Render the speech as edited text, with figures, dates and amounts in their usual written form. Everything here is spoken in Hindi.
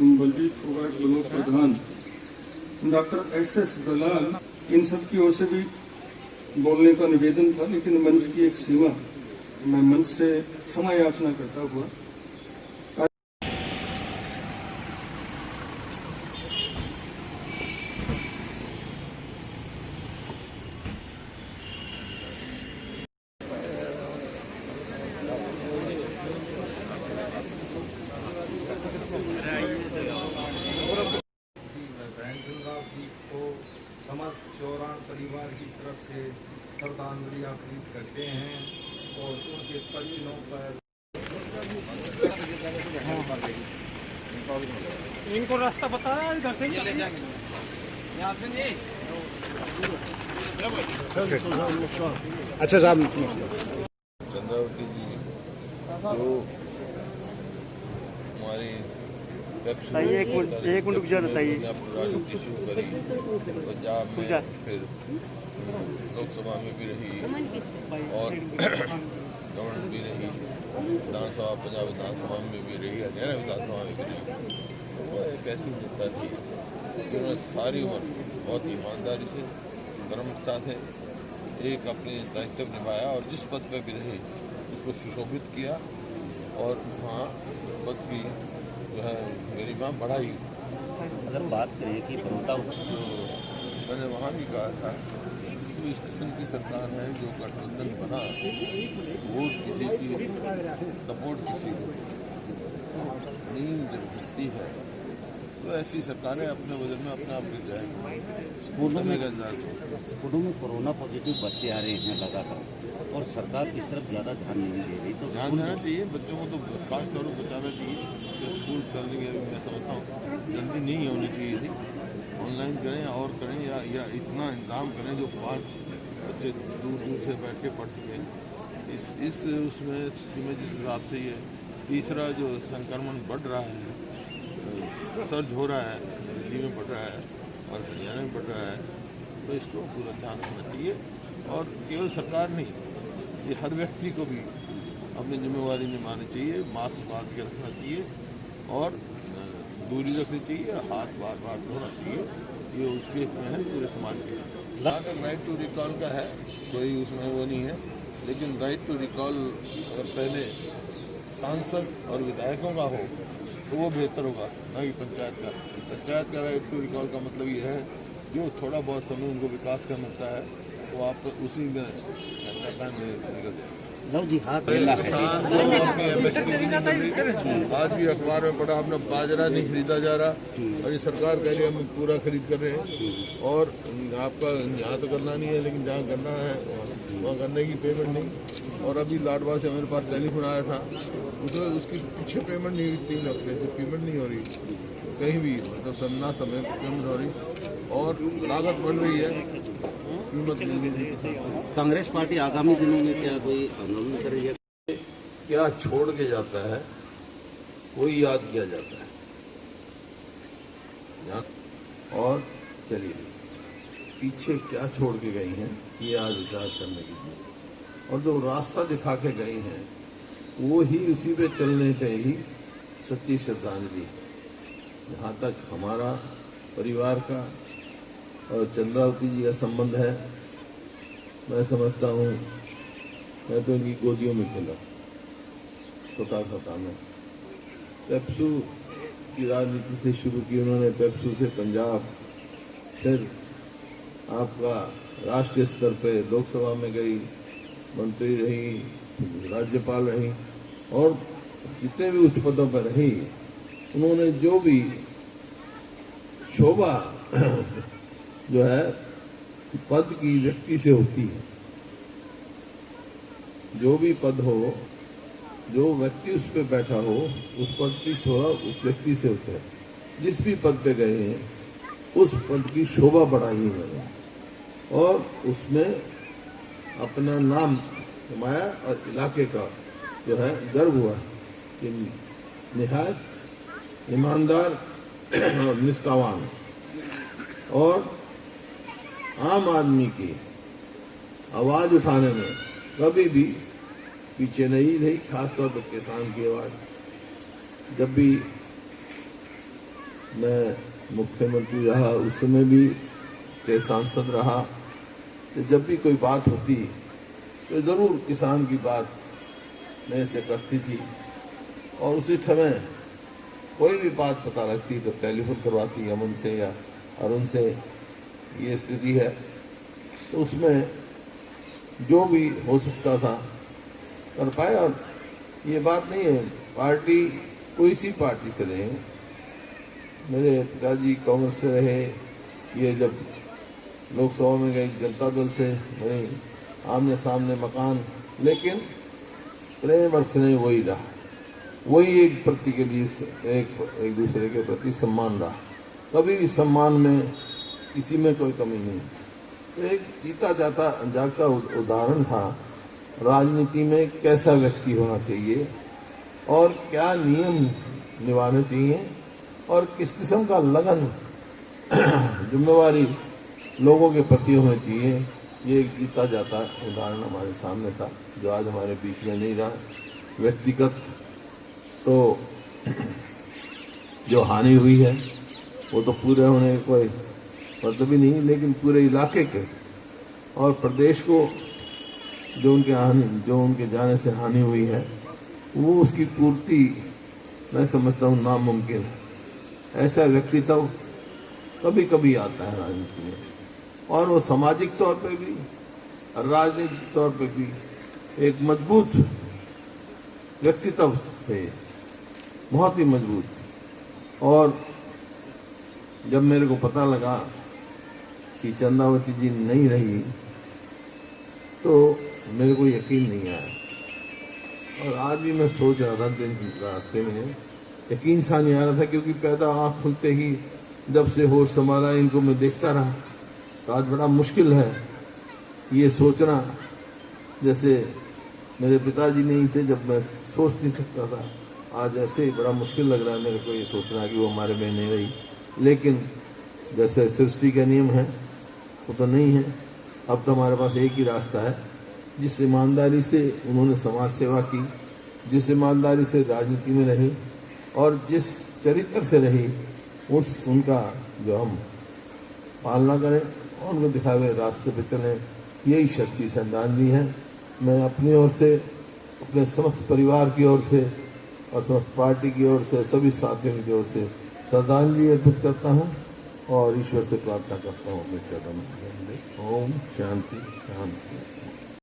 बलजीत फोगाट ब्लॉक प्रधान, डॉक्टर एस दलाल, इन सब की ओर से भी बोलने का निवेदन था, लेकिन मंच की एक सीमा, मैं मंच से क्षमा याचना करता हुआ समस्त चौरान परिवार की तरफ से श्रद्धांजलि अर्पित करते हैं और उनके पक्षियों पर इनको रास्ता बता रहा है, इधर से चले जाएंगे यहाँ से नहीं। अच्छा साहब, चंद्रावती जी जो हमारी एक मिनट रुक जाओ, बताइए। राजनीति शुरू करी पंजाब में, फिर लोकसभा में भी रही और गवर्नर भी रही, विधानसभा पंजाब विधानसभा में भी रही, हरियाणा विधानसभा में भी रही। वो एक ऐसी नेता थी जिन्होंने सारी उम्र बहुत ईमानदारी से, धर्मनिष्ठा से एक अपने दायित्व निभाया और जिस पद पर भी रहे उसको सुशोभित किया और वहाँ पद की जो है गरिमा बढ़ाई। अगर बात करें कि बड़ौदा, तो मैंने वहाँ भी कहा था कि इस किस्म की सरकार है जो गठबंधन बना, वो किसी की सपोर्ट किसी को नींद जब मिलती है तो ऐसी सरकारें अपने वजन में अपने आप गिर जाएंगी। स्कूलों में कोरोना पॉजिटिव बच्चे आ रहे हैं लगातार और सरकार इस तरफ ज़्यादा ध्यान नहीं दे रही, तो ध्यान देना चाहिए बच्चों को, तो खास तौर पर बचाना चाहिए। तो स्कूल करने के मैं समझता हूँ जल्दी नहीं होनी चाहिए थी, ऑनलाइन करें और करें या इतना इंतजाम करें जो 5 बच्चे दूर दूर से बैठ के पढ़ सकें। इस उसमें स्थिति में जिस हिसाब से ये तीसरा जो संक्रमण बढ़ रहा है, सर्ज हो रहा है, दिल्ली में बढ़ रहा है और हरियाणा में बढ़ रहा है, तो इसको पूरा ध्यान रखना चाहिए। और केवल सरकार नहीं, ये हर व्यक्ति को भी अपनी जिम्मेवारी निभानी चाहिए, मास्क बांध के रखना चाहिए और दूरी रखनी चाहिए, हाथ बार बार धोना चाहिए। ये उसके में है पूरे समाज के। जहाँ तक राइट टू रिकॉल का है, कोई उसमें वो नहीं है, लेकिन राइट टू रिकॉल अगर पहले सांसद और विधायकों का हो तो वो बेहतर होगा, ना कि पंचायत का राइट टू रिकॉल का मतलब ये है जो थोड़ा बहुत समय उनको विकास का मिलता है तो आप उसी में निकल जाए। आज भी अखबार में पढ़ा आपने, बाजरा नहीं खरीदा जा रहा और ये सरकार कह रही है हम पूरा खरीद कर रहे हैं और आपका यहाँ तो करना नहीं है, लेकिन जहाँ करना है वहाँ करने की पेमेंट नहीं। और अभी लाडवा से मेरे पास टेलीफोन आया था, उसकी पीछे पेमेंट नहीं हुई, 3 हफ्ते से पेमेंट नहीं हो रही कहीं भी, मतलब सन्ना समय पेमेंट हो रही और लागत बढ़ रही है, कीमत। कांग्रेस पार्टी आगामी दिनों में क्या कोई आंदोलन कर रही है? क्या छोड़ के जाता है वही याद किया जाता है, और चलिए पीछे क्या छोड़ के गई हैं ये आज विचार करने की जरूरत है। और जो रास्ता दिखा के गई हैं वो ही उसी पे चलने पे ही सच्ची श्रद्धांजलि है। जहाँ तक हमारा परिवार का और चंद्रावती जी का संबंध है, मैं समझता हूँ, मैं तो इनकी गोदियों में खेला, छोटा सा था मैं। पेप्सू की राजनीति से शुरू की उन्होंने, पेप्सू से पंजाब, फिर आपका राष्ट्रीय स्तर पे लोकसभा में गई, मंत्री रही, राज्यपाल रही और जितने भी उच्च पदों पर रही, उन्होंने जो भी शोभा जो है पद की व्यक्ति से होती है, जो भी पद हो, जो व्यक्ति उस पर बैठा हो, उस पद की शोभा उस व्यक्ति से होता है। जिस भी पद पे गए हैं उस पद की शोभा बढ़ाई उन्होंने और उसमें अपना नाम कमाया और इलाके का जो है गर्व हुआ कि निहायत ईमानदार और निष्ठावान और आम आदमी की आवाज उठाने में कभी भी पीछे नहीं रही, खासतौर पर किसान की आवाज। जब भी मैं मुख्यमंत्री रहा, उस समय भी के सांसद रहा, तो जब भी कोई बात होती तो जरूर किसान की बात मेरे से करती थी। और उसी समय कोई भी बात पता लगती तो टेलीफोन करवाती अमन से या अरुण से, ये स्थिति है। तो उसमें जो भी हो सकता था कर पाए। और ये बात नहीं है पार्टी कोई सी पार्टी से रहे, मेरे पिताजी कांग्रेस से रहे, ये जब लोकसभा में गए जनता दल से वही आमने सामने मकान, लेकिन प्रेम और स्नेह वही रहा, वही एक प्रति के लिए एक दूसरे के प्रति सम्मान रहा। कभी भी सम्मान में किसी में कोई कमी नहीं। तो एक जीता जागता उदाहरण था राजनीति में कैसा व्यक्ति होना चाहिए और क्या नियम निभाने चाहिए और किस किस्म का लगन जिम्मेवारी लोगों के प्रति होनी चाहिए। ये एक जीता जाता उदाहरण हमारे सामने था, जो आज हमारे बीच में नहीं रहा। व्यक्तिगत तो जो हानि हुई है वो तो पूरे होने का कोई मतलब ही नहीं, लेकिन पूरे इलाके के और प्रदेश को जो उनके जाने से हानि हुई है वो उसकी पूर्ति मैं समझता हूँ नामुमकिन है। ऐसा व्यक्तित्व कभी कभी आता है राजनीति में, और वो सामाजिक तौर पे भी राजनीतिक तौर पे भी एक मजबूत व्यक्तित्व थे, बहुत ही मजबूत। और जब मेरे को पता लगा कि चंद्रावती जी नहीं रही तो मेरे को यकीन नहीं आया। और आज भी मैं सोच रहा था दिन रास्ते में, यकीन सा नहीं आ रहा था, क्योंकि पैदा आँख खुलते ही जब से होश संभाला इनको मैं देखता रहा। तो आज बड़ा मुश्किल है ये सोचना, जैसे मेरे पिताजी नहीं थे जब मैं सोच नहीं सकता था, आज ऐसे ही बड़ा मुश्किल लग रहा है मेरे को ये सोचना कि वो हमारे में नहीं रही। लेकिन जैसे सृष्टि के नियम है वो तो नहीं है। अब तो हमारे पास एक ही रास्ता है, जिस ईमानदारी से उन्होंने समाज सेवा की, जिस ईमानदारी से राजनीति में रही और जिस चरित्र से रही, उनका जो हम पालना करें और उनको दिखाए हुए रास्ते पे चलें, यही सच्ची श्रद्धांजलि है। मैं अपनी ओर से, अपने समस्त परिवार की ओर से और समस्त पार्टी की ओर से, सभी साथियों की ओर से श्रद्धांजलि अर्पित करता हूँ और ईश्वर से प्रार्थना करता हूँ अपने चरणों में। ओम शांति शांति।